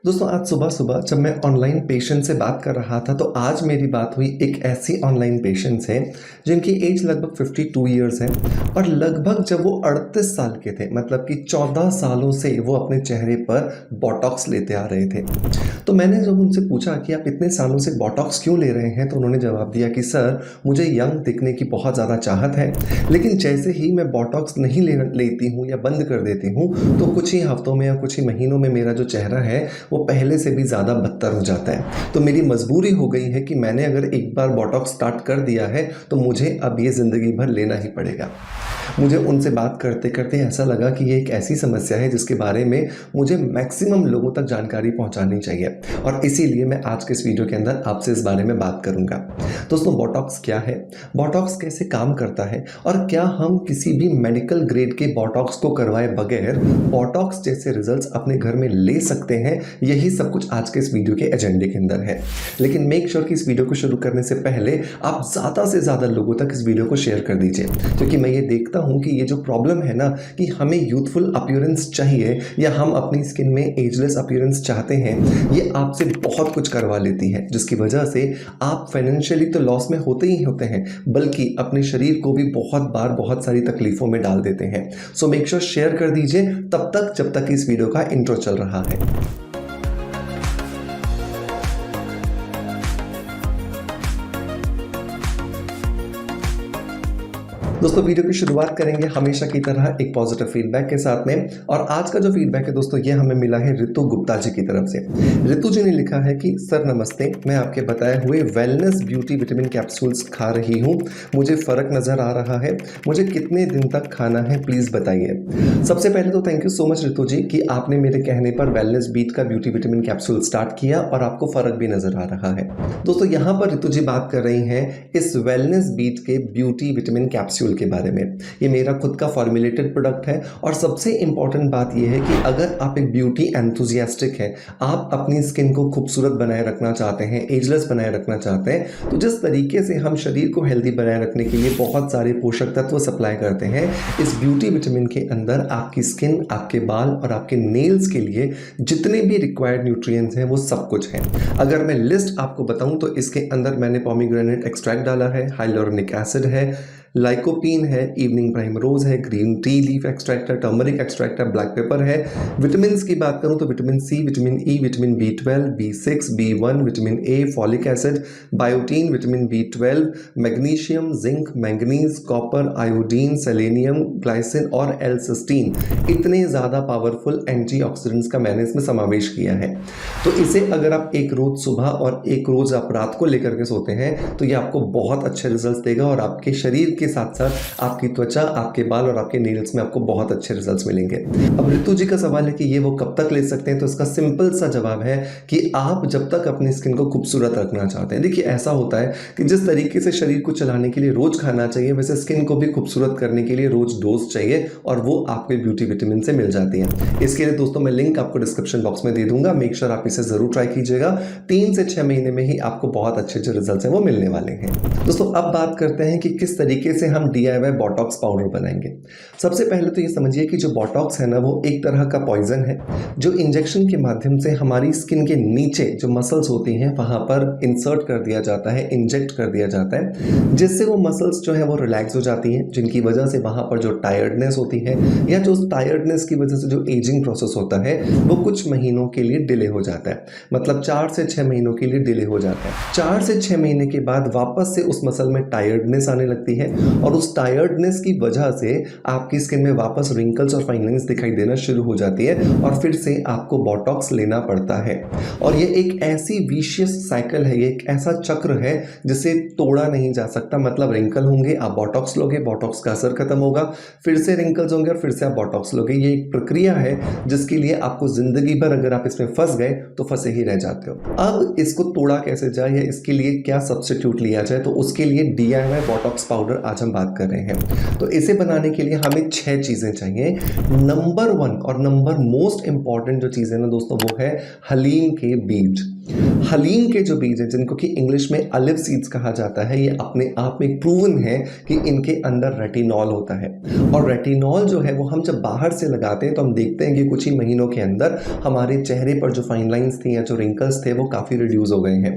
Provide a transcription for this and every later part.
दोस्तों आज सुबह-सुबह जब मैं ऑनलाइन पेशेंट से बात कर रहा था तो आज मेरी बात हुई एक ऐसी ऑनलाइन पेशेंट से जिनकी एज लगभग 52 इयर्स है और लगभग जब वो 38 साल के थे मतलब कि 14 सालों से वो अपने चेहरे पर बोटॉक्स लेते आ रहे थे। तो मैंने जब उनसे पूछा कि आप इतने सालों से बोटॉक्स क्यों ले रहे हैं तो उन्होंने जवाब दिया कि सर मुझे यंग दिखने की बहुत ज़्यादा चाहत है, लेकिन जैसे ही मैं बोटॉक्स नहीं लेती हूँ या बंद कर देती हूँ तो कुछ ही हफ्तों में या कुछ ही महीनों में मेरा जो चेहरा है वो पहले से भी ज़्यादा बदतर हो जाता है। तो मेरी मजबूरी हो गई है कि मैंने अगर एक बार बोटॉक्स स्टार्ट कर दिया है तो मुझे अब ये ज़िंदगी भर लेना ही पड़ेगा। मुझे उनसे बात करते करते ऐसा लगा कि ये एक ऐसी समस्या है जिसके बारे में मुझे मैक्सिमम लोगों तक जानकारी पहुंचानी चाहिए और इसीलिए मैं आज के इस वीडियो के अंदर आपसे इस बारे में बात करूंगा। दोस्तों बोटॉक्स क्या है, बोटॉक्स कैसे काम करता है और क्या हम किसी भी मेडिकल ग्रेड के बोटॉक्स को करवाए बगैर बोटॉक्स जैसे रिजल्ट्स अपने घर में ले सकते हैं, यही सब कुछ आज के इस वीडियो के एजेंडे के अंदर है। लेकिन मेक श्योर कि इस वीडियो को शुरू करने से पहले आप ज़्यादा से ज़्यादा लोगों तक इस वीडियो को शेयर कर दीजिए, क्योंकि मैं ये देखता हूं कि ये जो प्रॉब्लम है ना कि हमें यूथफुल अपीयरेंस चाहिए या हम अपनी स्किन में एजलेस अपीयरेंस चाहते हैं, ये आपसे बहुत कुछ करवा लेती है, जिसकी वजह से आप फाइनेंशियली तो लॉस में होते ही होते हैं बल्कि अपने शरीर को भी बहुत बार बहुत सारी तकलीफों में डाल देते हैं। सो मेक श्योर शेयर कर दीजिए तब तक जब तक इस वीडियो का इंट्रो चल रहा है। दोस्तों वीडियो की शुरुआत करेंगे हमेशा की तरह एक पॉजिटिव फीडबैक के साथ में, और आज का जो फीडबैक है दोस्तों ये हमें मिला है रितु गुप्ता जी की तरफ से। रितु जी ने लिखा है कि सर नमस्ते, मैं आपके बताए हुए वेलनेस ब्यूटी विटामिन कैप्सूल्स खा रही हूँ, मुझे फ़र्क नज़र आ रहा है, मुझे कितने दिन तक खाना है प्लीज़ बताइए। सबसे पहले तो thank you so much Ritu ji कि आपने मेरे कहने पर वेलनेस बीट का ब्यूटी विटामिन कैप्सूल स्टार्ट किया और आपको फ़र्क भी नज़र आ रहा है। दोस्तों यहाँ पर रितु जी बात कर रही हैं इस वेलनेस बीट के ब्यूटी विटामिन कैप्सूल के बारे में। ये मेरा खुद का फॉर्मुलेटेड प्रोडक्ट है और सबसे इंपॉर्टेंट बात यह है कि अगर आप एक ब्यूटी एंथुजियास्टिक हैं, आप अपनी स्किन को खूबसूरत बनाए रखना चाहते हैं, एजलेस बनाए रखना चाहते हैं, तो जिस तरीके से हम शरीर को हेल्दी बनाए रखने के लिए बहुत सारे पोषक तत्व सप्लाई करते हैं, इस ब्यूटी विटामिन के अंदर आपकी स्किन, आपके बाल और आपके नेल्स के लिए जितने भी रिक्वायर्ड न्यूट्रिएंट्स हैं वो सब कुछ है। अगर मैं लिस्ट आपको बताऊं तो इसके अंदर मैंने पोमीग्रेनेट एक्सट्रैक्ट डाला है, हाइलोरोनिक एसिड है, लाइकोपीन है, इवनिंग प्राइमरोज है, ग्रीन टी लीफ एक्सट्रैक्ट है, टर्मरिक एक्सट्रैक्ट है, ब्लैक पेपर है। विटामिन की बात करूं तो vitamin C, vitamin E, vitamin B12, B6, B1, vitamin A, folic acid, biotin, vitamin B12, magnesium, zinc, manganese, copper, iodine, selenium, glycine और L cysteine, इतने ज़्यादा पावरफुल एंटीऑक्सीडेंट्स का मैंने इसमें समावेश किया है। तो इसे अगर आप एक रोज़ सुबह और एक रोज़ आप रात को लेकर के सोते हैं तो ये आपको बहुत अच्छे रिजल्ट्स देगा और आपके शरीर के साथ साथ आपकी त्वचा, आपके बाल और आपके नेल्स में आपको बहुत अच्छे रिजल्ट्स मिलेंगे। अब रितु जी का सवाल है कि ये वो कब तक ले सकते हैं, तो इसका सिंपल सा जवाब है कि आप जब तक अपनी स्किन को खूबसूरत रखना चाहते हैं। देखिए ऐसा होता है कि जिस तरीके से शरीर को चलाने के लिए रोज खाना चाहिए, वैसे स्किन को भी खूबसूरत करने के लिए रोज डोज चाहिए और वो आपके ब्यूटी विटामिन से मिल जाती है। इसके लिए दोस्तों मैं लिंक आपको डिस्क्रिप्शन बॉक्स में दे दूंगा, मेक श्योर आप इसे जरूर ट्राई कीजिएगा। 3 से 6 महीने में ही आपको बहुत अच्छे जो रिजल्ट्स हैं वो मिलने वाले हैं। दोस्तों अब बात करते हैं कि किस तरीके से हम DIY बोटॉक्स पाउडर बनाएंगे। सबसे पहले तो ये समझिए कि जो बोटॉक्स है ना वो एक तरह का पॉइजन है जो इंजेक्शन के माध्यम से हमारी स्किन के नीचे जो मसल्स होती हैं वहां पर इंसर्ट कर दिया जाता है, इंजेक्ट कर दिया जाता है, जिससे वो मसल्स जो है वो रिलैक्स हो जाती हैं, जिनकी वजह से वहां पर जो टायर्डनेस होती है या जो टायर्डनेस की वजह से जो एजिंग प्रोसेस होता है वो कुछ महीनों के लिए डिले हो जाता है। मतलब 4 से 6 महीनों के लिए डिले हो जाता है। 4 से 6 महीने के बाद वापस से उस मसल में टायर्डनेस आने लगती है और उस टायर्डनेस की वजह से आपकी स्किन में वापस रिंकल्स और फाइन लाइंस दिखाई देना शुरू हो जाती है और फिर से आपको बोटॉक्स लेना पड़ता है। और ये एक ऐसी विशियस साइकिल है, ये एक ऐसा चक्र है जिसे तोड़ा नहीं जा सकता। मतलब रिंकल होंगे, आप बोटॉक्स लोगे, बोटॉक्स का असर खत्म होगा, फिर से रिंकल्स होंगे और फिर से आप बोटॉक्स लोगे। ये एक प्रक्रिया है जिसके लिए आपको जिंदगी भर अगर आप इसमें फंस गए तो फंसे ही रह जाते हो। अब इसको तोड़ा कैसे जाए या इसके लिए क्या सब्स्टिट्यूट लिया जाए, तो उसके लिए DIY बोटॉक्स पाउडर आज हम बात कर रहे हैं। तो इसे बनाने के लिए हमें 6 चीज़ें चाहिए। नंबर 1 और नंबर मोस्ट इंपॉर्टेंट जो चीज़ है ना दोस्तों, वो है हलीम के बीज। हलीम के जो बीज हैं, जिनको कि इंग्लिश में ऑलिव सीड्स कहा जाता है, ये अपने आप में प्रूवन है कि इनके अंदर रेटिनॉल होता है। और रेटिनॉल जो है वो हम जब बाहर से लगाते हैं तो हम देखते हैं कि कुछ ही महीनों के अंदर हमारे चेहरे पर जो फाइन लाइंस थी या जो रिंकल्स थे वो काफ़ी रिड्यूस हो गए हैं।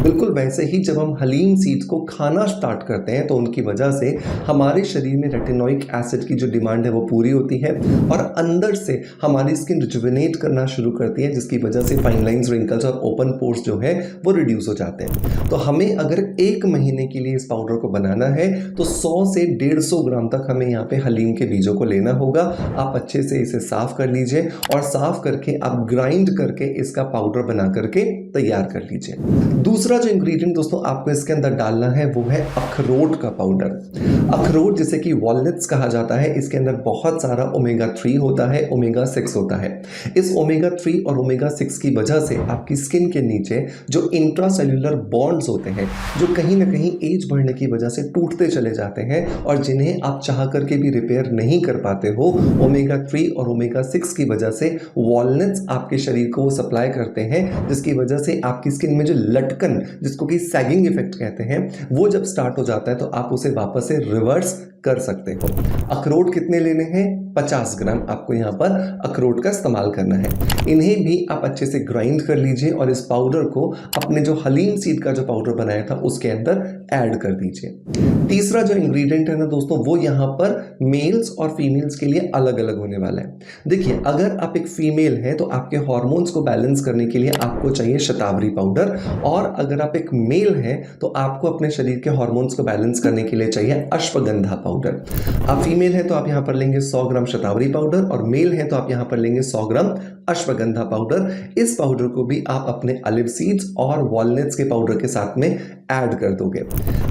बिल्कुल वैसे ही जब हम हलीम सीड्स को खाना स्टार्ट करते हैं तो उनकी वजह से हमारे शरीर में रेटिनोइक एसिड की जो डिमांड है वो पूरी होती है और अंदर से हमारी स्किन रिजुविनेट करना शुरू करती है, जिसकी वजह से फाइन लाइंस, रिंकल्स और ओपन पोर्स जो है वो रिड्यूस हो जाते हैं। तो हमें अगर 1 महीने के लिए इस पाउडर को बनाना है तो 100 से 150 ग्राम तक हमें यहाँ पे हलीम के बीजों को लेना होगा। आप अच्छे से इसे साफ कर लीजिए और साफ करके आप ग्राइंड करके इसका पाउडर बना करके तैयार कर लीजिए। दूसरा जो इंग्रेडिएंट दोस्तों आपको इसके अंदर डालना है वो है अखरोट का पाउडर। अखरोट जिसे कि वॉलनट्स कहा जाता है, इसके अंदर बहुत सारा ओमेगा 3 होता है, ओमेगा 6 होता है। इस ओमेगा 3 और ओमेगा 6 की वजह से आपकी स्किन के नीचे जो इंट्रासेल्युलर बॉन्ड्स होते हैं, जो कहीं ना कहीं एज बढ़ने की वजह से टूटते चले जाते हैं और जिन्हें आप चाह करके भी रिपेयर नहीं कर पाते हो, ओमेगा 3 और ओमेगा 6 की वजह से वॉलनट्स आपके शरीर को सप्लाई करते हैं, जिसकी वजह से आपकी स्किन में जो लटकन, जिसको कि सैगिंग इफेक्ट कहते हैं, वो जब स्टार्ट हो जाता है तो आप उसे वापस से रिवर्स कर सकते हो। अखरोट कितने लेने हैं? 50 ग्राम आपको यहाँ पर अखरोट का इस्तेमाल करना है। इन्हें भी आप अच्छे से ग्राइंड कर लीजिए और इस पाउडर को अपने जो हलीम सीड का जो पाउडर बनाया था उसके अंदर ऐड कर दीजिए। तीसरा जो इंग्रेडिएंट है ना दोस्तों, वो यहाँ पर मेल्स और फीमेल्स के लिए अलग अलग होने वाला है। देखिए, अगर आप एक फीमेल हैं तो आपके हार्मोन्स को बैलेंस करने के लिए आपको चाहिए शतावरी पाउडर, और अगर आप एक मेल हैं तो आपको अपने शरीर के हार्मोन्स को बैलेंस करने के लिए चाहिए अश्वगंधा पाउडर। आप फीमेल हैं तो आप यहाँ पर लेंगे 100 ग्राम शतावरी पाउडर और मेल हैं तो आप यहाँ पर लेंगे 100 ग्राम अश्वगंधा पाउडर। इस पाउडर को भी आप अपने ऑलिव सीड्स और वॉलनट्स के पाउडर के साथ में ऐड कर दोगे।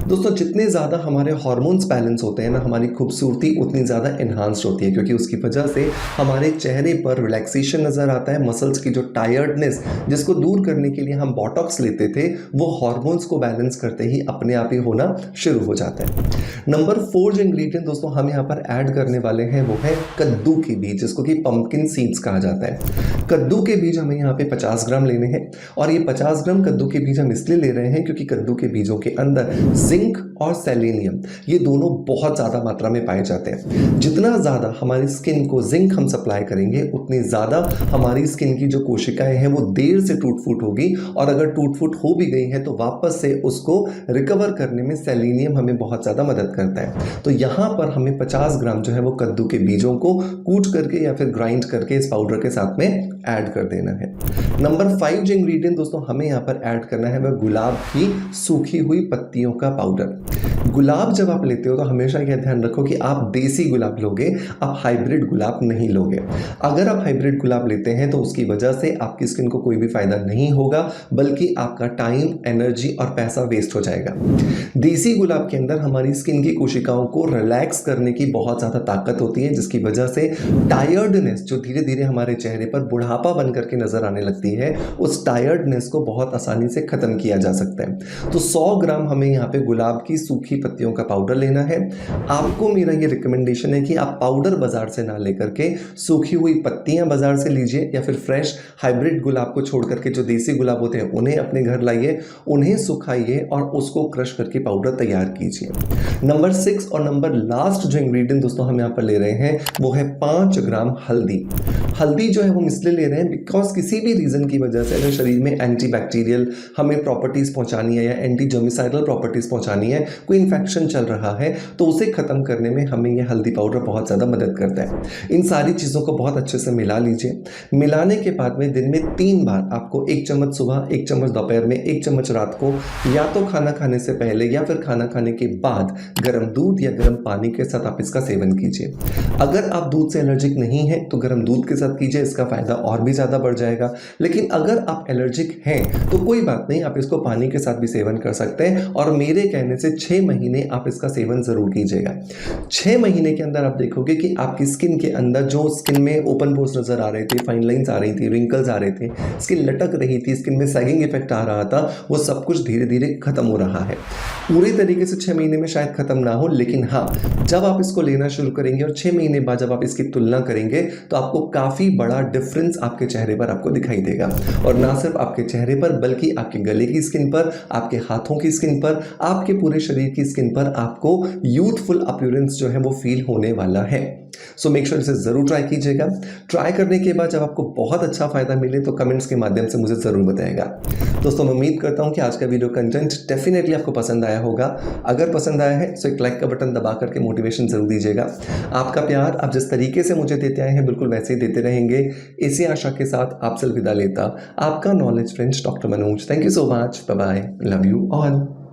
दोस्तों, जितने ज़्यादा हमारे हार्मोन्स बैलेंस होते हैं ना, हमारी खूबसूरती उतनी ज़्यादा एनहांस्ड होती है, क्योंकि उसकी वजह से हमारे चेहरे पर रिलैक्सेशन नज़र आता है। मसल्स की जो टायर्डनेस, जिसको दूर करने के लिए हम बॉटॉक्स लेते थे, वो हार्मोन्स को बैलेंस करते ही अपने आप ही होना शुरू हो जाता है। नंबर 4 जो इंग्रेडिएंट दोस्तों हम यहाँ पर ऐड करने वाले हैं वो है कद्दू के बीज, जिसको कि पंपकिन सीड्स कहा जाता है। कद्दू के बीज हमें यहाँ पे 50 ग्राम लेने हैं और ये 50 ग्राम कद्दू के बीज हम इसलिए ले रहे हैं क्योंकि कद्दू के बीजों के अंदर जिंक और सेलेनियम, ये दोनों बहुत ज़्यादा मात्रा में पाए जाते हैं। जितना ज़्यादा हमारी स्किन को जिंक हम सप्लाई करेंगे, उतनी ज़्यादा हमारी स्किन की जो कोशिकाएं हैं वो देर से टूट फूट होगी, और अगर टूट फूट हो भी गई है तो वापस से उसको रिकवर करने में सेलेनियम हमें बहुत ज़्यादा मदद करता है। तो यहाँ पर हमें 50 ग्राम जो है वो कद्दू के बीजों को कूट करके या फिर ग्राइंड करके इस पाउडर के साथ में ऐड कर देना है। नंबर 5 जो इंग्रेडिएंट दोस्तों हमें यहाँ पर ऐड करना है वह गुलाब की सूखी हुई पत्तियों का पाउडर। गुलाब जब आप लेते हो तो हमेशा यह ध्यान रखो कि आप देसी गुलाब लोगे, आप हाइब्रिड गुलाब नहीं लोगे। अगर आप हाइब्रिड गुलाब लेते हैं तो उसकी वजह से आपकी स्किन को कोई भी फायदा नहीं होगा, बल्कि आपका टाइम, एनर्जी और पैसा वेस्ट हो जाएगा। देसी गुलाब के अंदर हमारी स्किन की कोशिकाओं को रिलैक्स करने की बहुत ज़्यादा ताकत होती है, जिसकी वजह से टायर्डनेस जो धीरे धीरे हमारे चेहरे पर बुढ़ापा बन करके नजर आने लगती है, उस टायर्डनेस को बहुत आसानी से खत्म किया जा सकता है। तो 100 ग्राम हमें यहाँ पे गुलाब की सूखी पत्तियों का पाउडर लेना है। आपको मेरा ये रिकमेंडेशन है कि आप पाउडर बाजार से ना लेकर के सूखी हुई पत्तियां बाजार से लीजिए, या फिर फ्रेश हाइब्रिड गुलाब को छोड़ करके जो देसी गुलाब होते हैं उन्हें अपने घर लाइए, उन्हें सुखाइए और उसको क्रश करके पाउडर तैयार कीजिए। नंबर 6 और नंबर लास्ट जो इंग्रेडिएंट दोस्तों हम यहाँ पर ले रहे हैं वो है 5 ग्राम हल्दी। हल्दी जो है वो इसलिए ले रहे हैं बिकॉज किसी भी रीजन की वजह से अगर शरीर में एंटीबैक्टीरियल हमें प्रॉपर्टीज पहुंचानी है या एंटी जर्मिसाइडल प्रॉपर्टीज पहुंचानी है, कोई इन्फेक्शन चल रहा है, तो उसे खत्म करने में हमें ये हल्दी पाउडर बहुत ज़्यादा मदद करता है। इन सारी चीज़ों को बहुत अच्छे से मिला लीजिए। मिलाने के बाद में दिन में 3 बार आपको 1 चम्मच सुबह, 1 चम्मच दोपहर में, 1 चम्मच रात को, या तो खाना खाने से पहले या फिर खाना खाने के बाद गर्म दूध या गर्म पानी के साथ आप इसका सेवन कीजिए। अगर आप दूध से एलर्जिक नहीं हैं तो गर्म दूध के साथ कीजिए, इसका फायदा और भी ज़्यादा बढ़ जाएगा। लेकिन अगर आप एलर्जिक हैं तो कोई बात नहीं, आप इसको पानी के साथ भी सेवन कर सकते हैं और मेरे कहने से 6 महीने आप इसका सेवन ज़रूर कीजिएगा। 6 महीने के अंदर आप देखोगे कि आपकी स्किन के अंदर जो स्किन में ओपन पोर्स नज़र आ रहे थे, फाइन लाइन्स आ रही थी, रिंकल्स आ रहे थे, स्किन लटक रही थी, स्किन में सैगिंग इफेक्ट आ रहा था, वो सब कुछ धीरे धीरे खत्म हो रहा है। पूरे तरीके से 6 महीने में शायद खत्म ना हो, लेकिन हाँ, जब आप इसको लेना शुरू करेंगे और 6 महीने बाद जब आप इसकी तुलना करेंगे तो आपको काफ़ी बड़ा डिफरेंस आपके चेहरे पर आपको दिखाई देगा। और ना सिर्फ आपके चेहरे पर बल्कि आपके गले की स्किन पर, आपके हाथों की स्किन पर, आपके पूरे शरीर की स्किन पर आपको यूथफुल अपीयरेंस जो है वो फील होने वाला है। सो मेक श्योर इसे ज़रूर ट्राई कीजिएगा। ट्राई करने के बाद जब आपको बहुत अच्छा फ़ायदा मिले तो कमेंट्स के माध्यम से मुझे ज़रूर बताइएगा। दोस्तों, मैं उम्मीद करता हूँ कि आज का वीडियो कंटेंट डेफिनेटली आपको पसंद आया होगा। अगर पसंद आया है तो एक लाइक का बटन दबा करके मोटिवेशन ज़रूर दीजिएगा। आपका प्यार आप जिस तरीके से मुझे देते आए हैं बिल्कुल वैसे ही देते रहेंगे, इसी आशा के साथ आपसे अलविदा लेता आपका knowledge friends doctor Manoj. Thank you so much. Bye bye. Love you all.